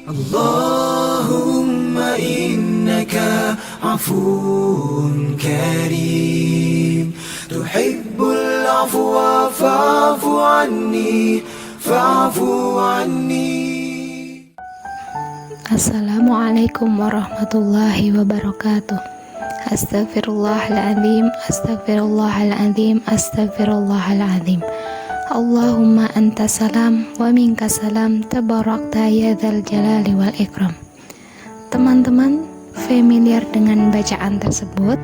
Allahumma innaka afuun karim, tuhibbul afwa fa'fu anni, fa'fu anni. Assalamualaikum warahmatullahi wabarakatuh. Astaghfirullahaladzim, astaghfirullahaladzim, astaghfirullahaladzim. Allahumma anta salam wa minka salam, tabarakta ya dzal jalali wal ikram. Teman-teman familiar dengan bacaan tersebut?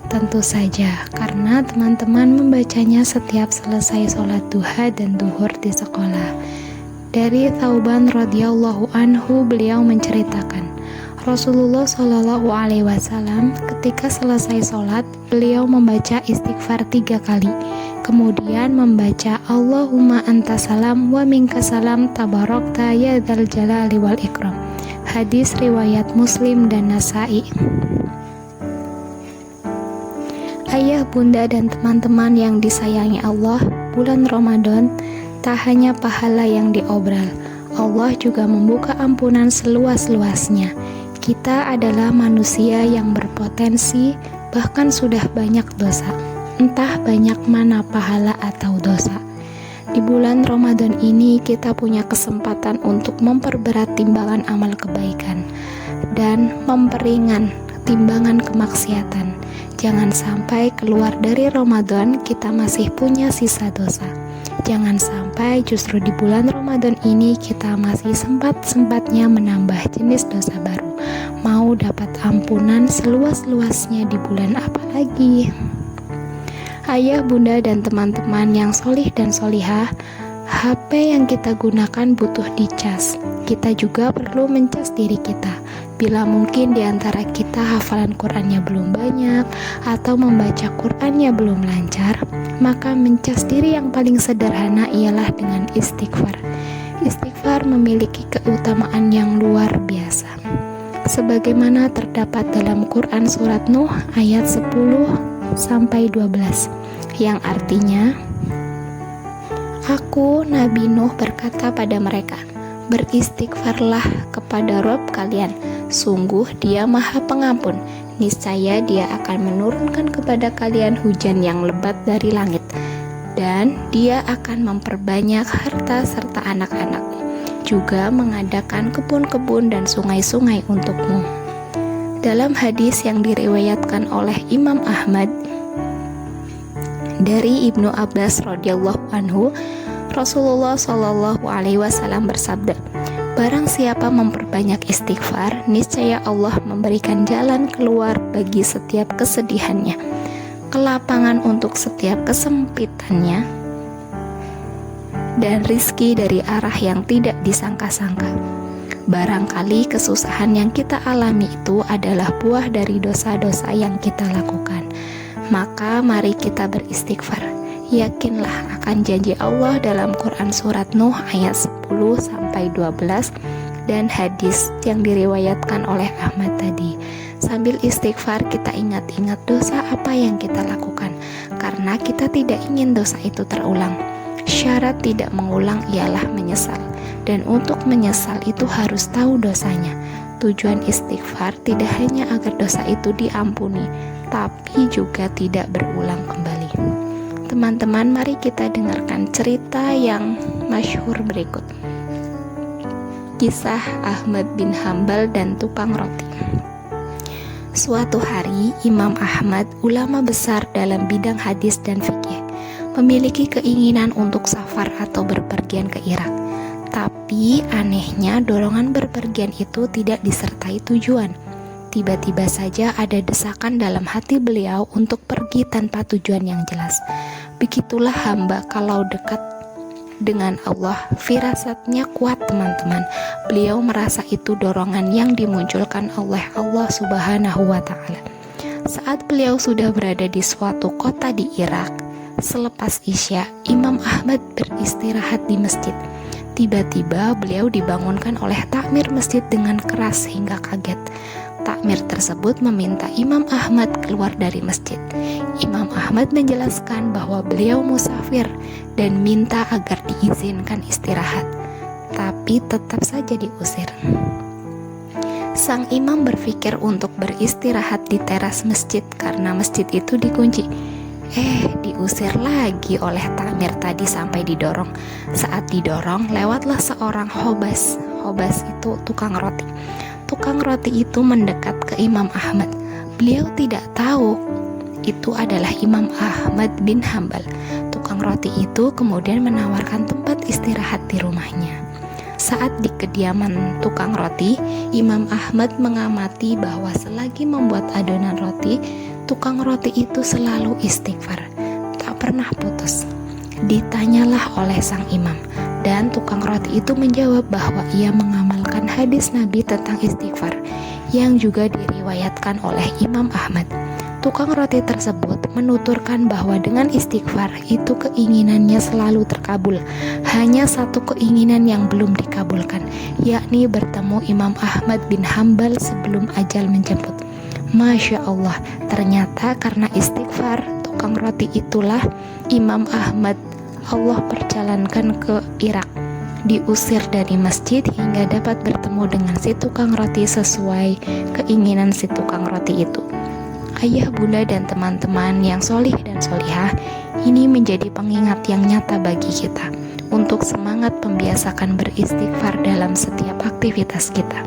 Tentu saja, karena teman-teman membacanya setiap selesai sholat duha dan duhur di sekolah. Dari Thauban radhiyallahu anhu, beliau menceritakan, Rasulullah Shallallahu alaihi wasallam ketika selesai sholat, beliau membaca istighfar 3 kali. Kemudian membaca Allahumma anta salam wa minka salam, tabarakta ya dzal jalali wal ikram. Hadis riwayat Muslim dan Nasa'i. Ayah, bunda, dan teman-teman yang disayangi Allah, bulan Ramadan tak hanya pahala yang diobral, Allah juga membuka ampunan seluas-luasnya. Kita adalah manusia yang berpotensi, bahkan sudah banyak dosa, entah banyak mana pahala atau dosa. Di bulan Ramadan ini kita punya kesempatan untuk memperberat timbangan amal kebaikan dan memperingan timbangan kemaksiatan. Jangan sampai keluar dari Ramadan kita masih punya sisa dosa. Jangan sampai justru di bulan Ramadan ini kita masih sempat-sempatnya menambah jenis dosa baru. Mau dapat ampunan seluas-luasnya di bulan apa lagi? Ayah, bunda, dan teman-teman yang solih dan solihah, HP yang kita gunakan butuh dicas. Kita juga perlu mencas diri kita. Bila mungkin di antara kita hafalan Qur'annya belum banyak atau membaca Qur'annya belum lancar, maka mencas diri yang paling sederhana ialah dengan istighfar. Istighfar memiliki keutamaan yang luar biasa. Sebagaimana terdapat dalam Quran surat Nuh ayat 10-12, yang artinya, Aku Nabi Nuh berkata pada mereka, beristighfarlah kepada Rabb kalian, sungguh Dia Maha Pengampun, niscaya Dia akan menurunkan kepada kalian hujan yang lebat dari langit, dan Dia akan memperbanyak harta serta anak-anak, juga mengadakan kebun-kebun dan sungai-sungai untukmu. Dalam hadis yang diriwayatkan oleh Imam Ahmad dari Ibnu Abbas radhiyallahu anhu, Rasulullah Shallallahu alaihi wasallam bersabda, barang siapa memperbanyak istighfar, niscaya Allah memberikan jalan keluar bagi setiap kesedihannya, kelapangan untuk setiap kesempitannya, dan rizki dari arah yang tidak disangka-sangka. Barangkali kesusahan yang kita alami itu adalah buah dari dosa-dosa yang kita lakukan. Maka mari kita beristighfar. Yakinlah akan janji Allah dalam Quran surat Nuh ayat 10-12 dan hadis yang diriwayatkan oleh Ahmad tadi. Sambil istighfar kita ingat-ingat dosa apa yang kita lakukan, karena kita tidak ingin dosa itu terulang. Syarat tidak mengulang ialah menyesal, dan untuk menyesal itu harus tahu dosanya. Tujuan istighfar tidak hanya agar dosa itu diampuni, tapi juga tidak berulang kembali. Teman-teman, mari kita dengarkan cerita yang masyhur berikut. Kisah Ahmad bin Hambal dan tukang roti. Suatu hari, Imam Ahmad, ulama besar dalam bidang hadis dan fikih, memiliki keinginan untuk safar atau berpergian ke Irak. Tapi anehnya dorongan berpergian itu tidak disertai tujuan. Tiba-tiba saja ada desakan dalam hati beliau untuk pergi tanpa tujuan yang jelas. Begitulah hamba kalau dekat dengan Allah, firasatnya kuat teman-teman. Beliau merasa itu dorongan yang dimunculkan oleh Allah Subhanahu wa Ta'ala. Saat beliau sudah berada di suatu kota di Irak, selepas Isya, Imam Ahmad beristirahat di masjid. Tiba-tiba beliau dibangunkan oleh takmir masjid dengan keras hingga kaget. Takmir tersebut meminta Imam Ahmad keluar dari masjid. Imam Ahmad menjelaskan bahwa beliau musafir dan minta agar diizinkan istirahat. tapi tetap saja diusir. Sang imam berpikir untuk beristirahat di teras masjid karena masjid itu dikunci. Diusir lagi oleh takmir tadi sampai didorong. Saat didorong, lewatlah seorang khobas. Khobas itu tukang roti. Tukang roti itu mendekat ke Imam Ahmad. Beliau tidak tahu itu adalah Imam Ahmad bin Hambal. Tukang roti itu kemudian menawarkan tempat istirahat di rumahnya. Saat di kediaman tukang roti, Imam Ahmad mengamati bahwa selagi membuat adonan roti, tukang roti itu selalu istighfar, tak pernah putus. Ditanyalah oleh sang imam, dan tukang roti itu menjawab bahwa ia mengamalkan hadis Nabi tentang istighfar yang juga diriwayatkan oleh Imam Ahmad. Tukang roti tersebut menuturkan bahwa dengan istighfar itu keinginannya selalu terkabul. Hanya satu keinginan yang belum dikabulkan, yakni bertemu Imam Ahmad bin Hambal sebelum ajal menjemput. Masya Allah, ternyata karena istighfar tukang roti itulah Imam Ahmad Allah perjalankan ke Irak, diusir dari masjid hingga dapat bertemu dengan si tukang roti sesuai keinginan si tukang roti itu. Ayah, bunda, dan teman-teman yang solih dan solihah, ini menjadi pengingat yang nyata bagi kita untuk semangat membiasakan beristighfar dalam setiap aktivitas kita.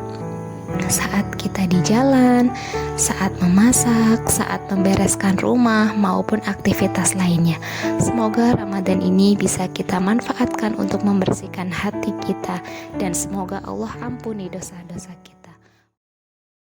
Saat kita di jalan, saat memasak, saat membereskan rumah, maupun aktivitas lainnya. Semoga Ramadan ini bisa kita manfaatkan untuk membersihkan hati kita, dan semoga Allah ampuni dosa-dosa kita.